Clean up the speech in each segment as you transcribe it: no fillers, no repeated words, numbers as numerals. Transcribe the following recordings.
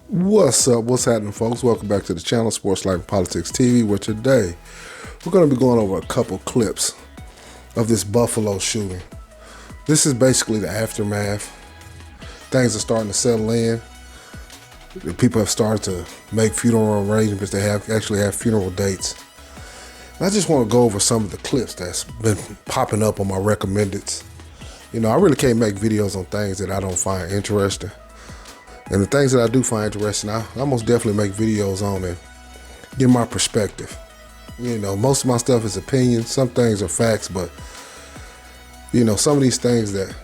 What's up? What's happening, folks? Welcome back to the channel, Sports Life and Politics TV, where today we're going to be going over a couple clips of this Buffalo shooting. This is basically the aftermath. Things are starting to settle in. The people have started to make funeral arrangements. They actually have funeral dates. And I just want to go over some of the clips that's been popping up on my recommendeds. You know, I really can't make videos on things that I don't find interesting. And the things that I do find interesting, I most definitely make videos on and give my perspective. You know, most of my stuff is opinions. Some things are facts, but, you know, some of these things that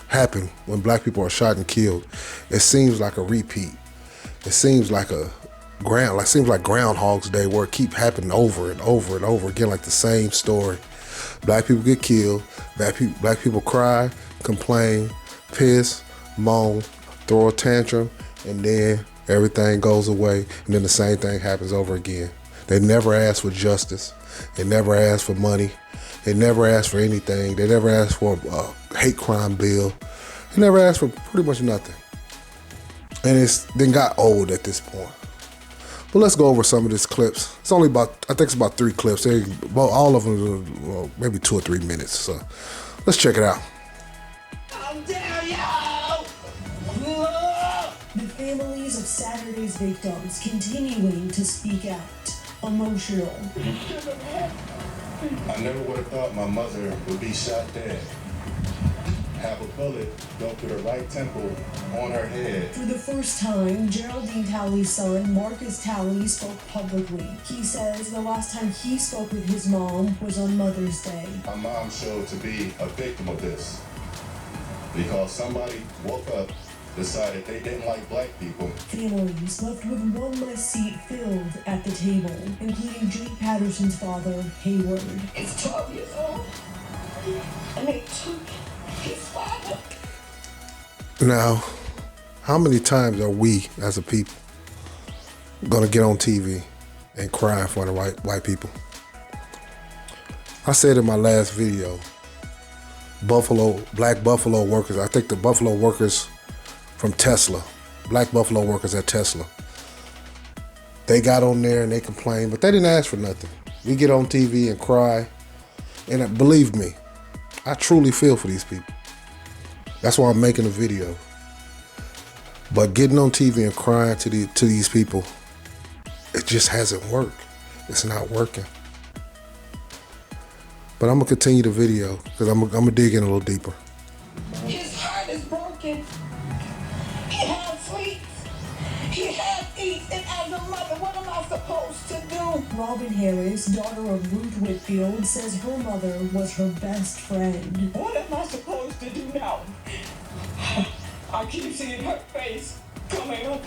happen when black people are shot and killed, it seems like a repeat. It seems like Groundhog's Day, where it keep happening over and over and over again, like the same story. Black people get killed, black people cry, complain, piss, moan, throw a tantrum, and then everything goes away, and then the same thing happens over again. They never ask for justice. They never ask for money. They never ask for anything. They never ask for a hate crime bill. They never ask for pretty much nothing. And it's then got old at this point. But let's go over some of these clips. It's only about, I think it's about 3 clips. All of them are maybe 2 or 3 minutes. So let's check it out. How dare you! The families of Saturday's victims continuing to speak out. Emotional. I never would have thought my mother would be shot dead. Have a bullet go through the right temple on her head. For the first time, Geraldine Talley's son, Marcus Talley, spoke publicly. He says the last time he spoke with his mom was on Mother's Day. My mom showed to be a victim of this because somebody woke up, decided they didn't like black people. Families left with one less seat filled at the table, including Jake Patterson's father, Hayward. He's 12 years old, and they took his father. Now, how many times are we as a people gonna get on TV and cry in front of white people? I said in my last video, black Buffalo workers, I think the Buffalo workers from Tesla, black Buffalo workers at Tesla, they got on there and they complained, but they didn't ask for nothing. We get on TV and cry, and believe me, I truly feel for these people. That's why I'm making a video. But getting on TV and crying to these people, it just hasn't worked. It's not working. But I'm gonna continue the video because I'm gonna dig in a little deeper. His heart is broken. He had sleep. He had eats, and as a mother, what am I supposed to do? Robin Harris, daughter of Ruth Whitfield, says her mother was her best friend. What am I supposed to do now? I keep seeing her face coming up.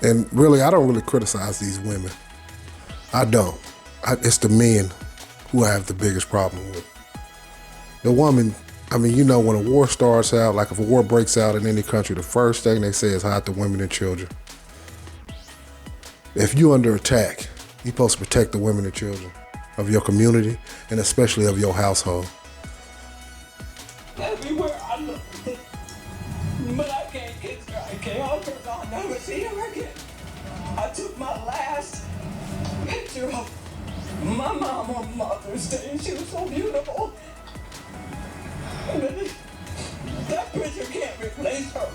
And really, I don't really criticize these women. I don't. It's the men who I have the biggest problem with. The woman, I mean, you know, when a war starts out, like if a war breaks out in any country, the first thing they say is hide the women and children. If you're under attack, you're supposed to protect the women and children of your community and especially of your household. Everywhere I look, but I can't kiss her. I can't hug her. I'll never see her again. I took my last picture of my mom on Mother's Day, and she was so beautiful. That picture can't replace her.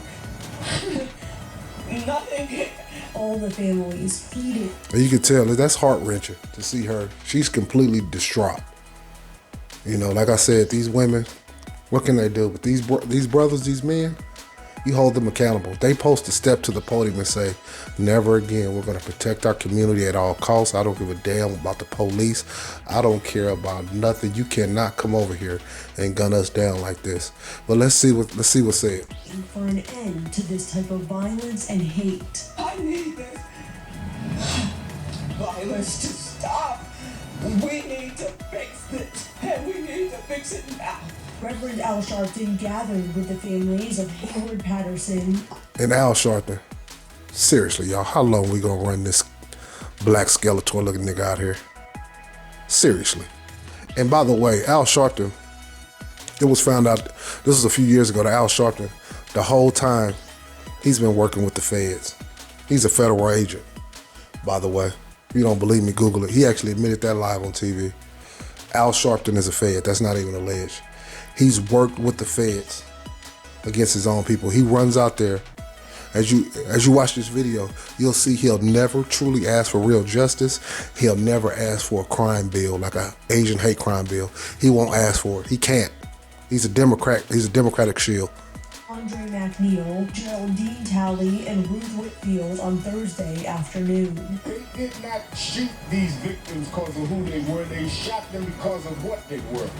Nothing can. All the families pleaded. And you can tell that's heart-wrenching to see her. She's completely distraught. You know, like I said, these women, what can they do? But these brothers, these men, you hold them accountable. They supposed to step to the podium and say, never again, we're going to protect our community at all costs. I don't give a damn about the police. I don't care about nothing. You cannot come over here and gun us down like this. But let's see what's said. For an end to this type of violence and hate. I need this violence to stop. We need to fix this, and we need to fix it now. Reverend Al Sharpton gathered with the families of Hayward Patterson. And Al Sharpton, seriously, y'all, how long we gonna run this black Skeletor looking nigga out here? Seriously. And by the way, Al Sharpton, it was found out, this was a few years ago, that Al Sharpton, the whole time, he's been working with the feds. He's a federal agent, by the way. If you don't believe me, Google it. He actually admitted that live on TV. Al Sharpton is a Fed. That's not even alleged. He's worked with the Feds against his own people. He runs out there. As you watch this video, you'll see he'll never truly ask for real justice. He'll never ask for a crime bill, like an Asian hate crime bill. He won't ask for it. He can't. He's a Democrat. He's a Democratic shield. Andre McNeil, Geraldine Talley, and Ruth Whitfield on Thursday afternoon. They did not shoot these victims because of who they were. They shot them because of what they were.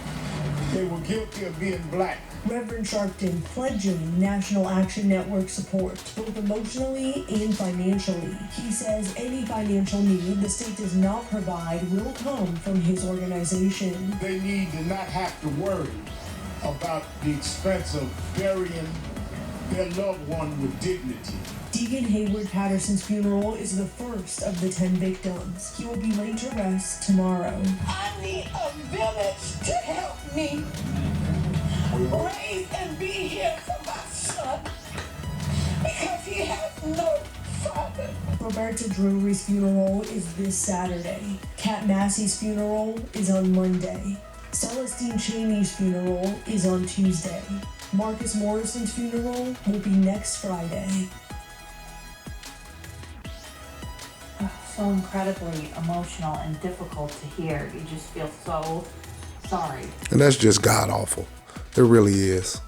They were guilty of being black. Reverend Sharpton pledging National Action Network support, both emotionally and financially. He says any financial need the state does not provide will come from his organization. They need to not have to worry about the expense of burying their loved one with dignity. Deacon Hayward Patterson's funeral is the first of the 10 victims. He will be laid to rest tomorrow. I need a village to help me raise and be here for my son because he has no father. Roberta Drury's funeral is this Saturday. Kat Massey's funeral is on Monday. Celestine Cheney's funeral is on Tuesday. Marcus Morrison's funeral will be next Friday. So incredibly emotional and difficult to hear. You just feel so sorry. And that's just god awful. It really is.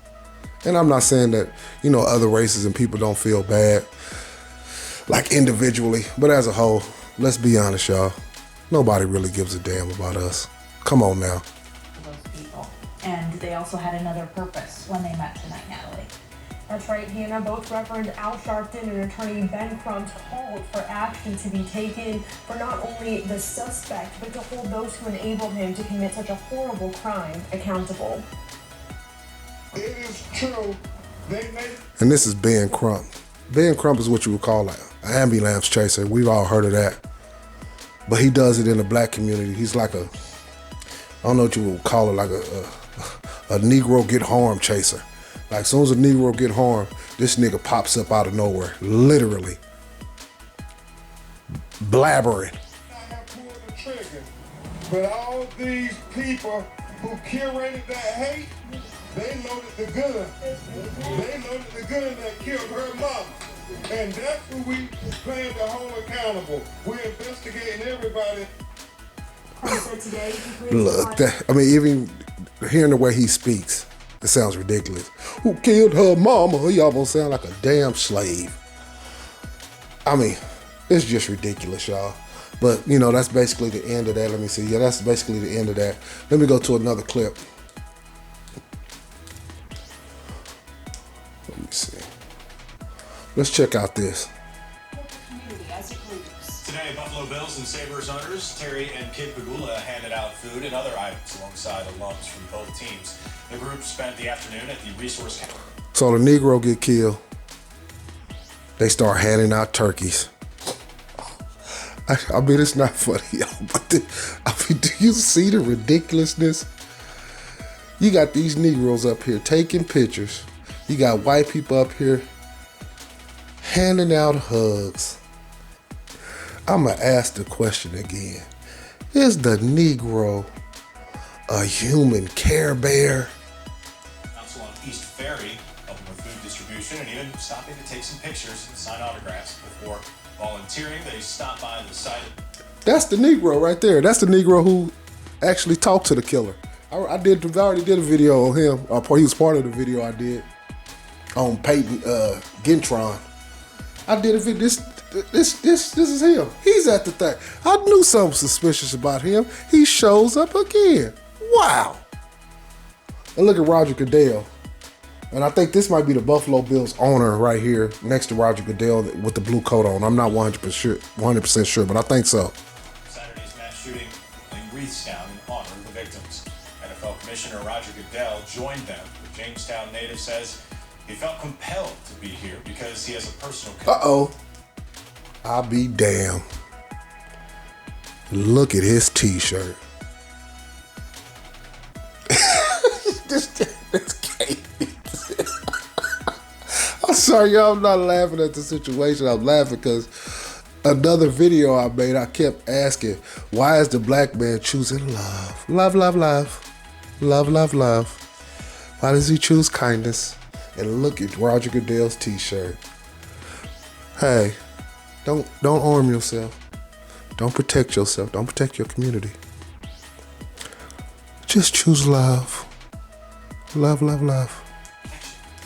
And I'm not saying that, other races and people don't feel bad, like individually, but as a whole, let's be honest, y'all. Nobody really gives a damn about us. Come on now. Those people. And they also had another purpose when they met tonight, Natalie. That's right, Hannah. Both Reverend Al Sharpton and attorney Ben Crump called for action to be taken for not only the suspect, but to hold those who enabled him to commit such a horrible crime accountable. It is true. And this is Ben Crump. Ben Crump is what you would call an ambulance chaser. We've all heard of that. But he does it in the black community. He's like I don't know what you would call it, like a Negro get harmed chaser. Like as soon as a Negro get harmed, this nigga pops up out of nowhere, literally. Blabbering. I have pulled the trigger, but all these people who curated that hate, they loaded the gun. They loaded the gun that killed her mama. And that's who we plan to hold accountable. We're investigating everybody. Look, even hearing the way he speaks, it sounds ridiculous. Who killed her mama? He almost sound like a damn slave. It's just ridiculous, y'all. But, that's basically the end of that. Let me see. Yeah, that's basically the end of that. Let me go to another clip. Let me see. Let's check out this. Today, Buffalo Bills and Sabres owners Terry and Kid Pagula handed out food and other items alongside alums from both teams. The group spent the afternoon at the resource counter. So the Negro get killed. They start handing out turkeys. It's not funny, y'all, but do you see the ridiculousness? You got these Negroes up here taking pictures. You got white people up here handing out hugs. I'm going to ask the question again. Is the Negro a human Care Bear? Council on East Ferry helping with food distribution and even stopping to take some pictures and sign autographs before volunteering. They stopped by the site. That's the Negro right there. That's the Negro who actually talked to the killer. I already did a video on him. He was part of the video I did on Peyton Gintron. I did a video. This is him. He's at the thing. I knew something suspicious about him. He shows up again. Wow. And look at Roger Goodell. And I think this might be the Buffalo Bills owner right here next to Roger Goodell with the blue coat on. I'm not 100% sure, but I think so. Saturday's mass shooting laying wreaths down in honor of the victims. NFL Commissioner Roger Goodell joined them. The Jamestown native says he felt compelled to be here because he has a personal connection. Uh-oh. I'll be damned. Look at his t-shirt. This cake. I'm sorry, y'all. I'm not laughing at the situation. I'm laughing because another video I made, I kept asking, why is the black man choosing love? Love, love, love. Love, love, love. Why does he choose kindness? And look at Roger Goodell's t-shirt. Hey, don't arm yourself. Don't protect yourself. Don't protect your community. Just choose love. Love, love, love.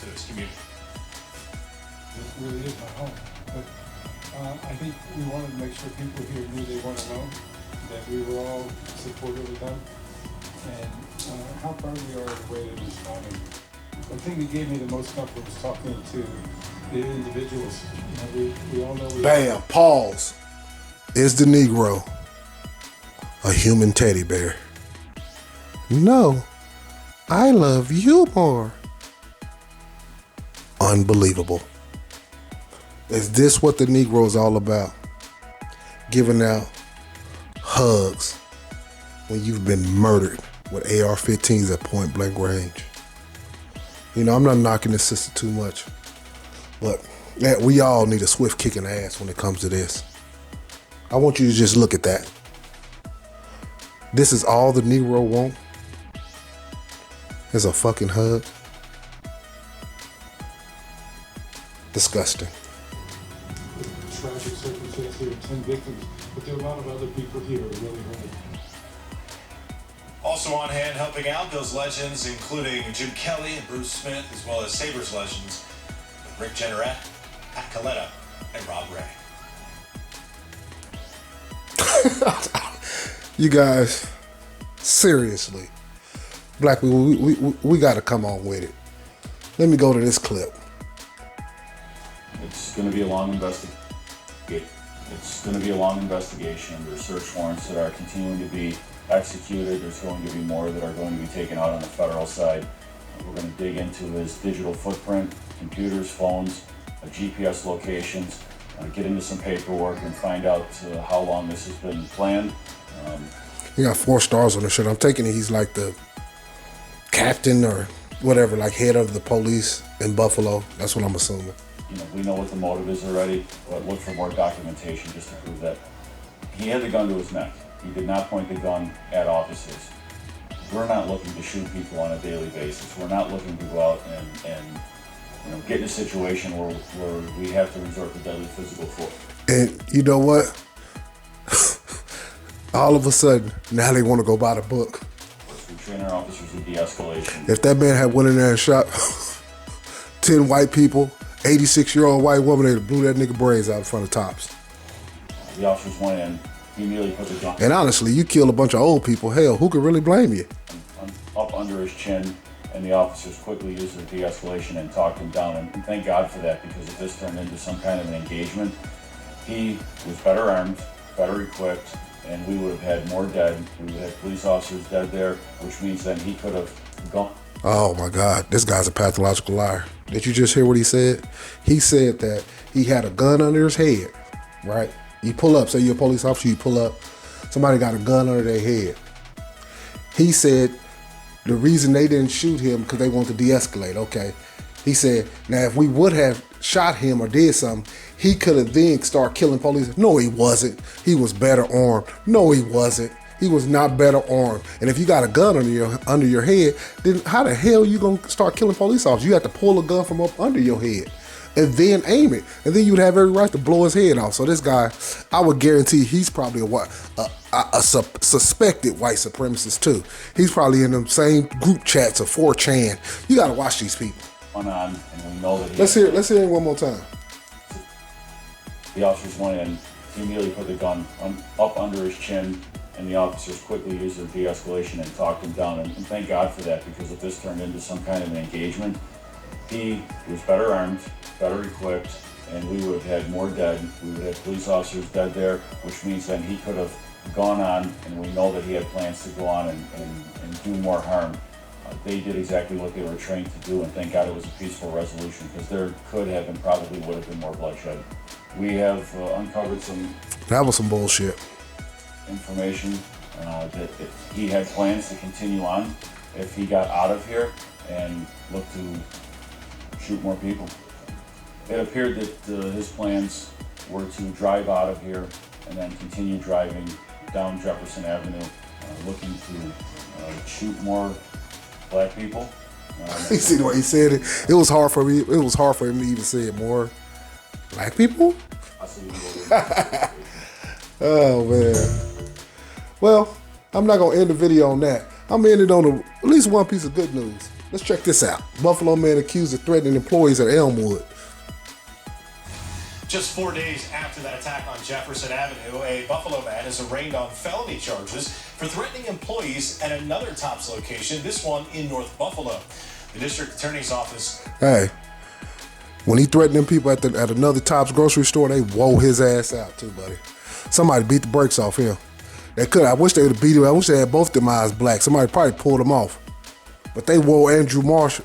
To this community. This really is my home. But I think we wanted to make sure people here knew they weren't alone, that we were all supportive of them, and how proud we are of the way they're responding. The thing that gave me the most comfort was talking to the individuals. You know, we all know Bam, pause. Is the Negro a human teddy bear? No, I love you more. Unbelievable. Is this what the Negro is all about? Giving out hugs when you've been murdered with AR-15s at point blank range. You know, I'm not knocking this sister too much, but we all need a swift kick in the ass when it comes to this. I want you to just look at that. This is all the Negro wants, is a fucking hug. Disgusting. tragic circumstance. There are 10 victims, but there are a lot of other people here who are really hurt. Also on hand helping out those legends, including Jim Kelly and Bruce Smith, as well as Sabres legends Rick Jenneret, Pat Coletta, and Rob Ray. You guys, seriously, Black people, we got to come on with it. Let me go to this clip. It's going to be a long investigation. It's going to be a long investigation. There's search warrants that are continuing to be executed. There's going to be more that are going to be taken out on the federal side. We're going to dig into his digital footprint, computers, phones, GPS locations, get into some paperwork and find out how long this has been planned. He got 4 stars on the shirt. I'm taking it he's like the captain or whatever, like head of the police in Buffalo. That's what I'm assuming. You know, we know what the motive is already, but look for more documentation just to prove that he had the gun to his neck. He did not point the gun at officers. We're not looking to shoot people on a daily basis. We're not looking to go out and you know, get in a situation where we have to resort to deadly physical force. And you know what? All of a sudden, now they want to go buy the book. We train our officers in de-escalation. If that man had went in there and shot 10 white people, 86-year-old white woman, they'd have blew that nigga brains out in front of Tops. The officers went in, he immediately put the gun. And honestly, you kill a bunch of old people, hell, who could really blame you? Up under his chin, and the officers quickly used their de-escalation and talked him down. And thank God for that, because if this turned into some kind of an engagement, he was better armed, better equipped, and we would have had more dead. We would have police officers dead there, which means then he could have gone. Oh my God, this guy's a pathological liar. Did you just hear what he said? He said that he had a gun under his head, right? You pull up, say you're a police officer, you pull up, somebody got a gun under their head. He said the reason they didn't shoot him because they wanted to de-escalate, okay. He said, now if we would have shot him or did something, he could have then started killing police. No, he wasn't. He was better armed. No, he wasn't. He was not better armed. And if you got a gun under your head, then how the hell you gonna start killing police officers? You have to pull a gun from up under your head and then aim it. And then you'd have every right to blow his head off. So this guy, I would guarantee he's probably a suspected white supremacist too. He's probably in them same group chats of 4chan. You gotta watch these people. On, and we know that Let's hear it one more time. The officers went in, he immediately put the gun up under his chin, and the officers quickly used their de-escalation and talked him down. And thank God for that, because if this turned into some kind of an engagement, he was better armed, better equipped, and we would have had more dead. We would have police officers dead there, which means then he could have gone on, and we know that he had plans to go on and do more harm. They did exactly what they were trained to do, and thank God it was a peaceful resolution, because there could have and probably would have been more bloodshed. We have uncovered some... That was some bullshit. ...information that he had plans to continue on if he got out of here and look to shoot more people. It appeared that his plans were to drive out of here and then continue driving down Jefferson Avenue, looking to shoot more black people. You see the way he said it? It was hard for me. It was hard for him to even say it more. Black people? Oh man. Well, I'm not gonna end the video on that. I'm gonna end it on at least one piece of good news. Let's check this out. Buffalo man accused of threatening employees at Elmwood. Just 4 days after that attack on Jefferson Avenue, a Buffalo man is arraigned on felony charges for threatening employees at another Tops location, this one in North Buffalo. The district attorney's office. Hey, when he threatened them people at another Tops grocery store, they wore his ass out too, buddy. Somebody beat the brakes off him. They could. I wish they would have beat him. I wish they had both them eyes black. Somebody probably pulled him off. But they wore Andrew Marsh's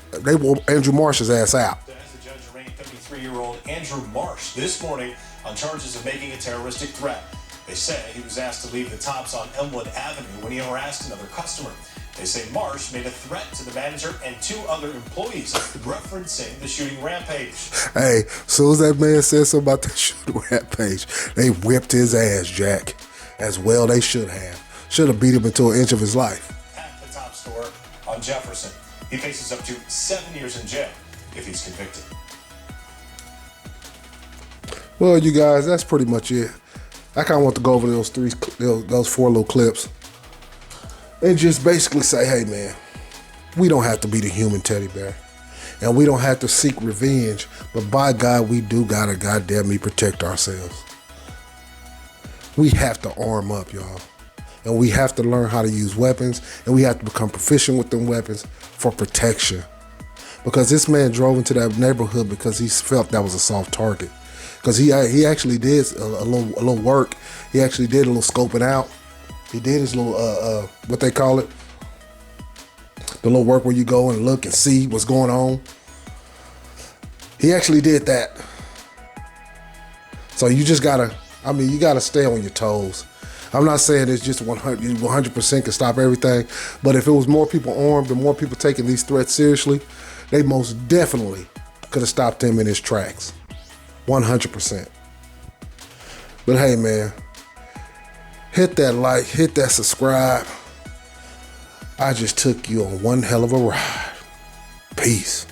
ass out. As the judge arraigned 33-year-old Andrew Marsh this morning on charges of making a terroristic threat. They say he was asked to leave the Tops on Elmwood Avenue when he harassed another customer. They say Marsh made a threat to the manager and 2 other employees, referencing the shooting rampage. Hey, as soon as that man said something about the shooting rampage, they whipped his ass, Jack. As well they should have. Should have beat him into an inch of his life. At the Tops store on Jefferson. He faces up to 7 years in jail if he's convicted. Well, you guys, that's pretty much it. I kind of want to go over those 4 little clips and just basically say, hey, man, we don't have to be the human teddy bear, and we don't have to seek revenge, but by God, we do gotta goddamn me protect ourselves. We have to arm up, y'all, and we have to learn how to use weapons, and we have to become proficient with them weapons for protection. Because this man drove into that neighborhood because he felt that was a soft target. Because he actually did a little work. He actually did a little scoping out. He did his little what they call it, the little work where you go and look and see what's going on. He actually did that. So you just gotta, you gotta stay on your toes. I'm not saying it's just 100% can stop everything, but if it was more people armed and more people taking these threats seriously, they most definitely could have stopped him in his tracks. 100%. But hey, man, hit that like, hit that subscribe. I just took you on one hell of a ride. Peace.